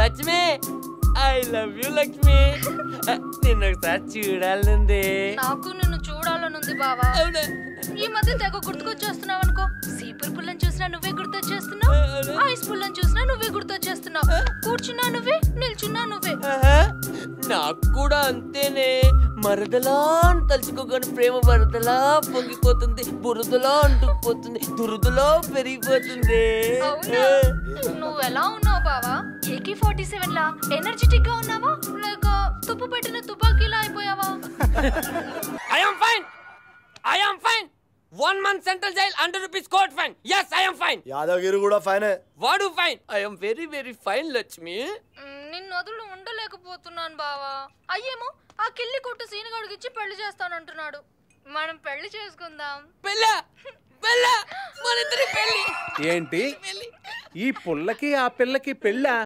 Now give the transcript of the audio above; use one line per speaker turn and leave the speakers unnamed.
Lakshmi I love you Lakshmi నిన్ను ఒకసారి చూడాలనుంది
నాకు నిన్ను చూడాలనుంది బావా ఈ మధ్య తెగ గుర్తుకొచ్చేస్తున్నావు అనుకో సీపర్ పుల్లని చూసినా నువ్వే గుర్తొచ్చేస్తున్నావు ఐస్ పుల్లని చూసినా నువ్వే గుర్తొచ్చేస్తున్నావు కూర్చున్నా నువ్వే నిల్చున్నా నువ్వే
నాకు కూడా అంతేనే మరదలా తలుచుకోగానే ప్రేమ వరదలా పొంగిపోతుంది బురదలా అంటుకుపోతుంది దురదలో పెరిగిపోతుంది
నువ్వెలా ఉన్నావు బావా AK-47 లా ఎనర్జెటిక్ గా ఉన్నావా లేక తుప్పు పెట్టిన తుపాకీలా అయిపోయావా
I am fine 1 month central jail 100 rupees court fine yes I am fine
Yadagiri కూడా ఫైన్
వాడు fine I am very very fine Lakshmi
నిన్ను వదులు ఉండలేకపోతున్నాను బావా అయ్యేమో ఆ కిల్లి కొట్టు సీనుగాడికి ఇచ్చి పెళ్లి చేస్తానంటున్నాడు మనం పెళ్లి చేసుకుందాం
మన ఇద్దరి పెళ్లి
ఏంటి ఈ పుల్లకి ఆ పిల్లకి పెళ్ళా